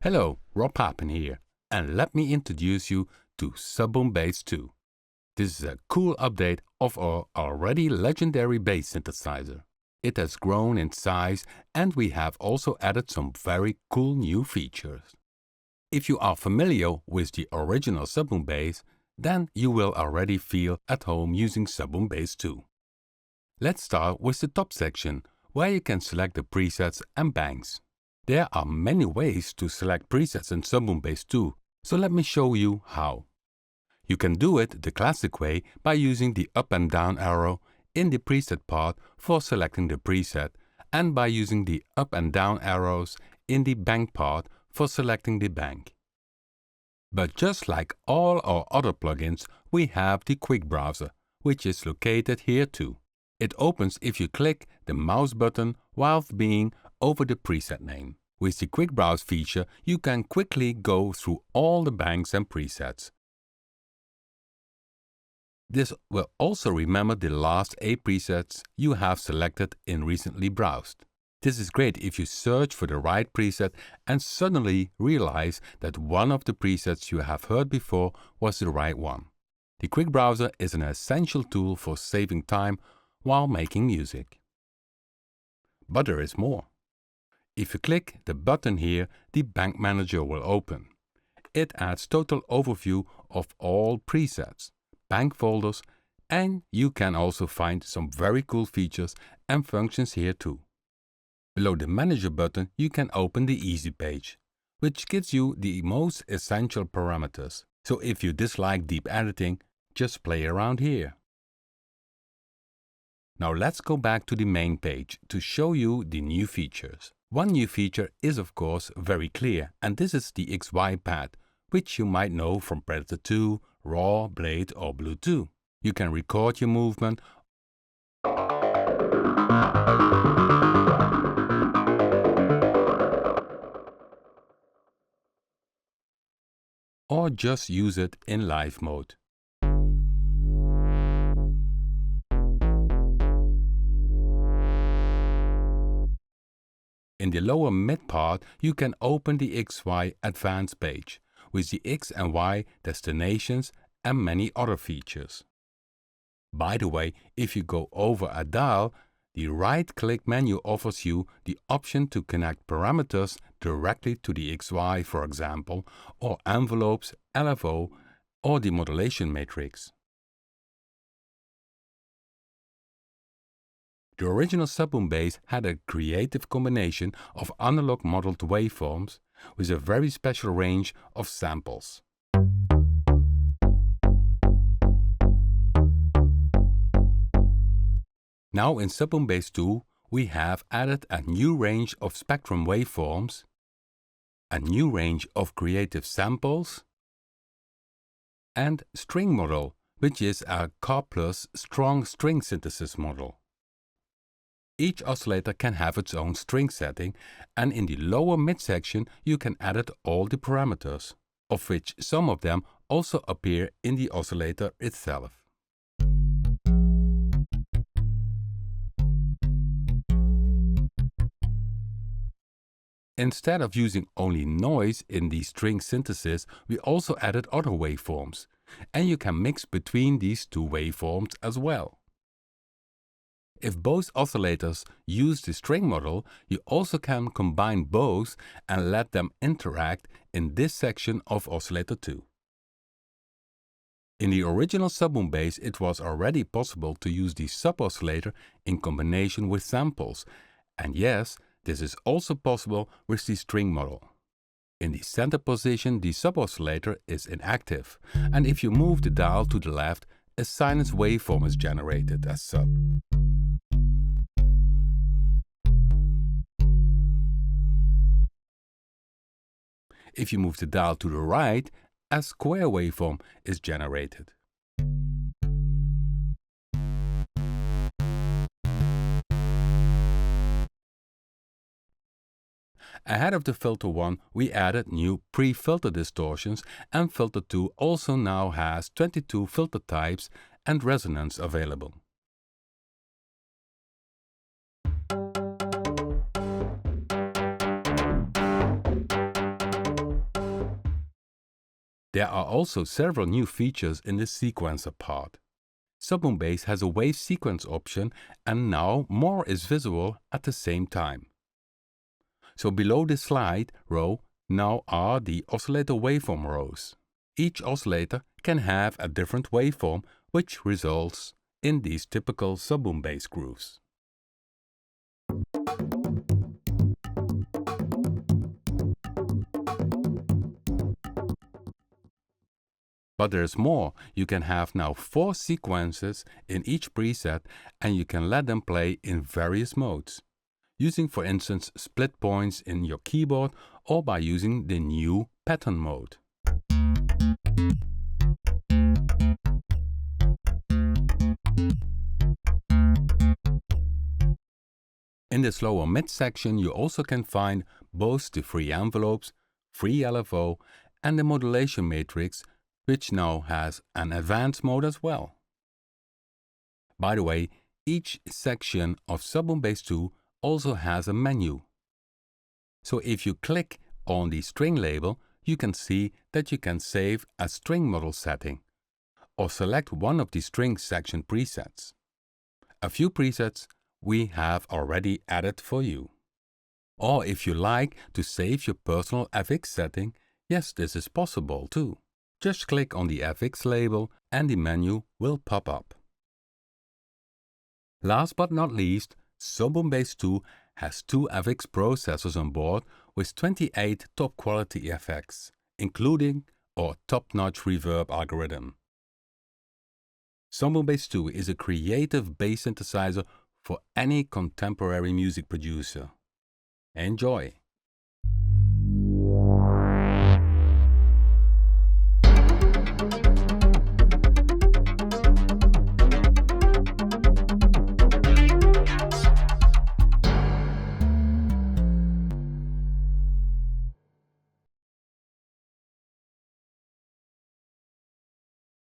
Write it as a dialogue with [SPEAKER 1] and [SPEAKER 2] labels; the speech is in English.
[SPEAKER 1] Hello, Rob Papen here, and let me introduce you to SubBoomBass2. This is a cool update of our already legendary bass synthesizer. It has grown in size and we have also added some very cool new features. If you are familiar with the original SubBoomBass, then you will already feel at home using SubBoomBass2. Let's start with the top section, where you can select the presets and banks. There are many ways to select presets in SubBoomBass2, so let me show you how. You can do it the classic way by using the up and down arrow in the preset part for selecting the preset and by using the up and down arrows in the bank part for selecting the bank. But just like all our other plugins, we have the quick browser, which is located here too. It opens if you click the mouse button whilst being over the preset name. With the Quick Browse feature, you can quickly go through all the banks and presets. This will also remember the last 8 presets you have selected in recently browsed. This is great if you search for the right preset and suddenly realize that one of the presets you have heard before was the right one. The Quick Browser is an essential tool for saving time while making music. But there is more. If you click the button here, the Bank Manager will open. It adds total overview of all presets, bank folders, and you can also find some very cool features and functions here too. Below the Manager button, you can open the Easy page, which gives you the most essential parameters. So if you dislike deep editing, just play around here. Now let's go back to the main page to show you the new features. One new feature is of course very clear, and this is the XY pad, which you might know from Predator 2, Raw, Blade or Blue 2. You can record your movement or just use it in live mode. In the lower mid part, you can open the XY Advanced page with the X and Y destinations and many other features. By the way, if you go over a dial, the right-click menu offers you the option to connect parameters directly to the XY, for example, or envelopes, LFO, or the modulation matrix. The original SubBoomBass had a creative combination of analog modeled waveforms with a very special range of samples. Now in SubBoomBass2, we have added a new range of spectrum waveforms, a new range of creative samples, and string model, which is a Car Plus strong string synthesis model. Each oscillator can have its own string setting, and in the lower midsection you can edit all the parameters, of which some of them also appear in the oscillator itself. Instead of using only noise in the string synthesis, we also added other waveforms, and you can mix between these two waveforms as well. If both oscillators use the string model, you also can combine both and let them interact in this section of oscillator 2. In the original SubBoomBass, it was already possible to use the sub-oscillator in combination with samples, and yes, this is also possible with the string model. In the center position, the sub-oscillator is inactive, and if you move the dial to the left, a silence waveform is generated as sub. If you move the dial to the right, a square waveform is generated. Ahead of the filter 1, we added new pre-filter distortions, and filter 2 also now has 22 filter types and resonance available. There are also several new features in the sequencer part. SubBoomBass has a wave sequence option, and now more is visible at the same time. So below the slide row now are the oscillator waveform rows. Each oscillator can have a different waveform, which results in these typical SubBoomBass grooves. But there's more. You can have now 4 sequences in each preset, and you can let them play in various modes, using for instance split points in your keyboard or by using the new pattern mode. In the slower mid section you also can find both the free envelopes, free LFO and the modulation matrix, which now has an advanced mode as well. By the way, each section of SubBoomBass2 also has a menu. So if you click on the string label, you can see that you can save a string model setting or select one of the string section presets. A few presets we have already added for you. Or if you like to save your personal affix setting, yes, this is possible too. Just click on the affix label and the menu will pop up. Last but not least, SubBoomBass2 has 2 affix processors on board with 28 top-quality effects, including our top-notch reverb algorithm. SubBoomBass2 is a creative bass synthesizer for any contemporary music producer. Enjoy!